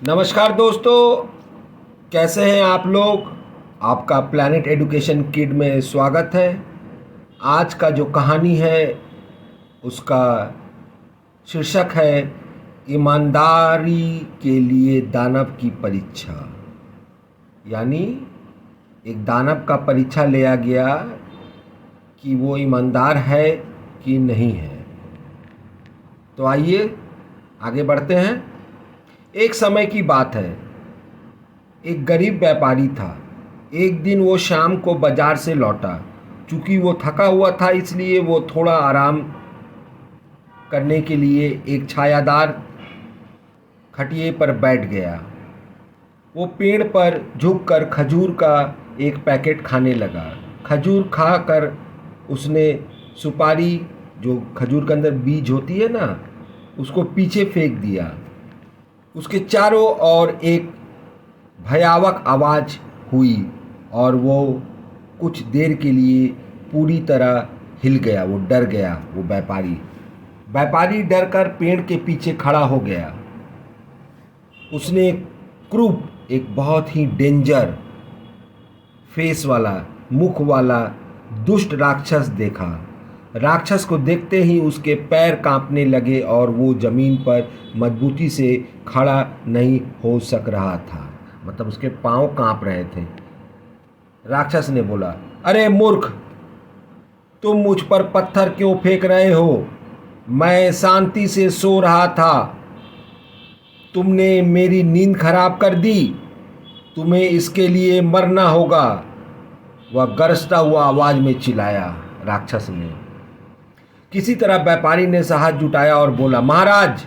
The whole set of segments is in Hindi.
नमस्कार दोस्तों, कैसे हैं आप लोग। आपका प्लैनेट एजुकेशन किड में स्वागत है। आज का जो कहानी है उसका शीर्षक है ईमानदारी के लिए दानव की परीक्षा। यानी एक दानव का परीक्षा लिया गया कि वो ईमानदार है कि नहीं है। तो आइए आगे बढ़ते हैं। एक समय की बात है, एक गरीब व्यापारी था। एक दिन वो शाम को बाजार से लौटा। चूँकि वो थका हुआ था इसलिए वो थोड़ा आराम करने के लिए एक छायादार खटिए पर बैठ गया। वो पेड़ पर झुककर खजूर का एक पैकेट खाने लगा। खजूर खाकर उसने सुपारी, जो खजूर के अंदर बीज होती है ना, उसको पीछे फेंक दिया। उसके चारों ओर एक भयावह आवाज़ हुई और वो कुछ देर के लिए पूरी तरह हिल गया। वो डर गया। वो व्यापारी डर कर पेड़ के पीछे खड़ा हो गया। उसने क्रूप, एक बहुत ही डेंजर फेस वाला, मुख वाला दुष्ट राक्षस देखा। राक्षस को देखते ही उसके पैर कांपने लगे और वो ज़मीन पर मजबूती से खड़ा नहीं हो सक रहा था। मतलब उसके पांव कांप रहे थे। राक्षस ने बोला, अरे मूर्ख, तुम मुझ पर पत्थर क्यों फेंक रहे हो? मैं शांति से सो रहा था। तुमने मेरी नींद खराब कर दी। तुम्हें इसके लिए मरना होगा। वह गरजता हुआ आवाज़ में चिल्लाया। राक्षस ने किसी तरह व्यापारी ने साहस जुटाया और बोला, महाराज,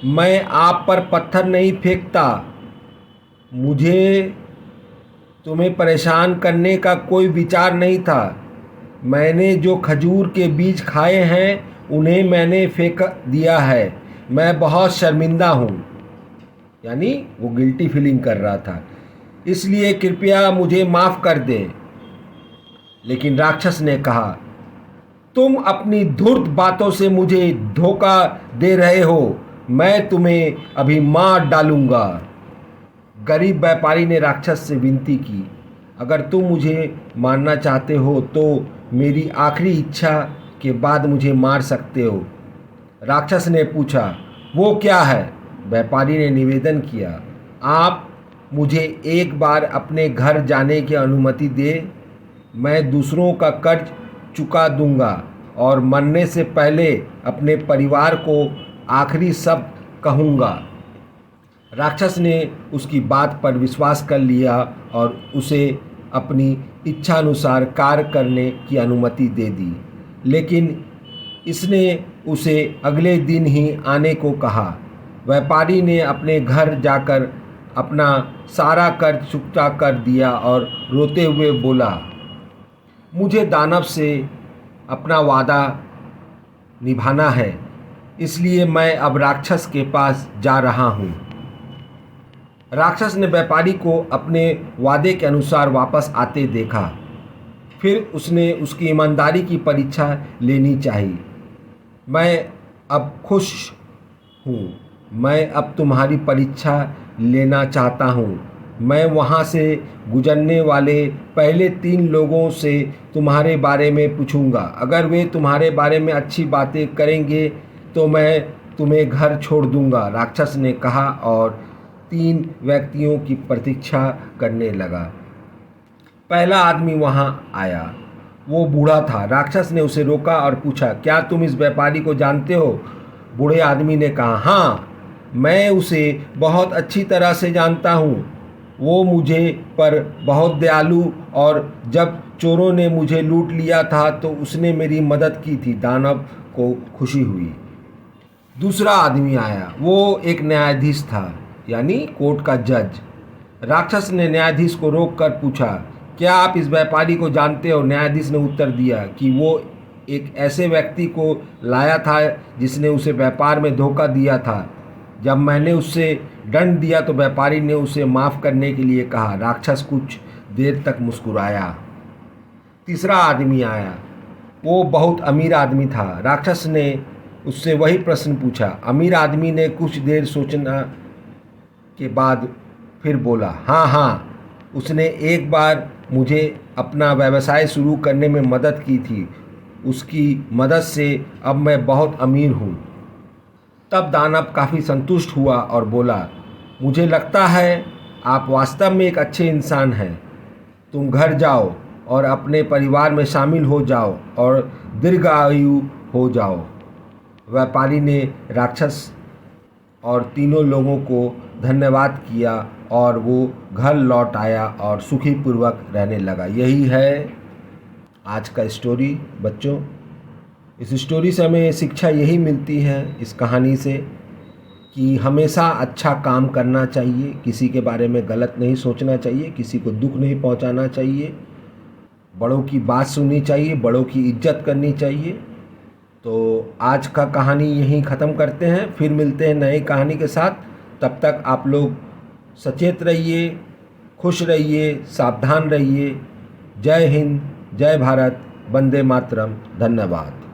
मैं आप पर पत्थर नहीं फेंकता। मुझे तुम्हें परेशान करने का कोई विचार नहीं था। मैंने जो खजूर के बीज खाए हैं उन्हें मैंने फेंक दिया है। मैं बहुत शर्मिंदा हूँ। यानी वो गिल्टी फीलिंग कर रहा था। इसलिए कृपया मुझे माफ़ कर दें। लेकिन राक्षस ने कहा, तुम अपनी धूर्त बातों से मुझे धोखा दे रहे हो। मैं तुम्हें अभी मार डालूंगा। गरीब व्यापारी ने राक्षस से विनती की, अगर तुम मुझे मारना चाहते हो तो मेरी आखिरी इच्छा के बाद मुझे मार सकते हो। राक्षस ने पूछा, वो क्या है? व्यापारी ने निवेदन किया, आप मुझे एक बार अपने घर जाने की अनुमति दें। मैं दूसरों का कर्ज चुका दूंगा और मरने से पहले अपने परिवार को आखिरी शब्द कहूँगा। राक्षस ने उसकी बात पर विश्वास कर लिया और उसे अपनी इच्छानुसार कार्य करने की अनुमति दे दी। लेकिन इसने उसे अगले दिन ही आने को कहा। व्यापारी ने अपने घर जाकर अपना सारा कर्ज चुकता कर दिया और रोते हुए बोला, मुझे दानव से अपना वादा निभाना है, इसलिए मैं अब राक्षस के पास जा रहा हूँ। राक्षस ने व्यापारी को अपने वादे के अनुसार वापस आते देखा। फिर उसने उसकी ईमानदारी की परीक्षा लेनी चाहिए। मैं अब खुश हूँ। मैं अब तुम्हारी परीक्षा लेना चाहता हूँ। मैं वहाँ से गुजरने वाले पहले 3 लोगों से तुम्हारे बारे में पूछूंगा। अगर वे तुम्हारे बारे में अच्छी बातें करेंगे तो मैं तुम्हें घर छोड़ दूंगा। राक्षस ने कहा और 3 व्यक्तियों की प्रतीक्षा करने लगा। पहला आदमी वहाँ आया। वो बूढ़ा था। राक्षस ने उसे रोका और पूछा, क्या तुम इस व्यापारी को जानते हो? बूढ़े आदमी ने कहा, हाँ, मैं उसे बहुत अच्छी तरह से जानता हूँ। वो मुझे पर बहुत दयालु, और जब चोरों ने मुझे लूट लिया था तो उसने मेरी मदद की थी। दानव को खुशी हुई। दूसरा आदमी आया। वो एक न्यायाधीश था, यानी कोर्ट का जज। राक्षस ने न्यायाधीश को रोककर पूछा, क्या आप इस व्यापारी को जानते हो? न्यायाधीश ने उत्तर दिया कि वो एक ऐसे व्यक्ति को लाया था जिसने उसे व्यापार में धोखा दिया था। जब मैंने उससे दंड दिया तो व्यापारी ने उसे माफ़ करने के लिए कहा। राक्षस कुछ देर तक मुस्कुराया। तीसरा आदमी आया। वो बहुत अमीर आदमी था। राक्षस ने उससे वही प्रश्न पूछा। अमीर आदमी ने कुछ देर सोचना के बाद फिर बोला, हाँ हाँ, उसने एक बार मुझे अपना व्यवसाय शुरू करने में मदद की थी। उसकी मदद से अब मैं बहुत अमीर हूँ। तब दानव काफ़ी संतुष्ट हुआ और बोला, मुझे लगता है आप वास्तव में एक अच्छे इंसान हैं। तुम घर जाओ और अपने परिवार में शामिल हो जाओ और दीर्घायु हो जाओ। व्यापारी ने राक्षस और तीनों लोगों को धन्यवाद किया और वो घर लौट आया और सुखीपूर्वक रहने लगा। यही है आज का स्टोरी बच्चों। इस स्टोरी से हमें शिक्षा यही मिलती है इस कहानी से कि हमेशा अच्छा काम करना चाहिए, किसी के बारे में गलत नहीं सोचना चाहिए, किसी को दुख नहीं पहुंचाना चाहिए, बड़ों की बात सुननी चाहिए, बड़ों की इज्जत करनी चाहिए। तो आज का कहानी यहीं ख़त्म करते हैं, फिर मिलते हैं नई कहानी के साथ। तब तक आप लोग सचेत रहिए, खुश रहिए, सावधान रहिए। जय हिंद, जय भारत, वंदे मातरम। धन्यवाद।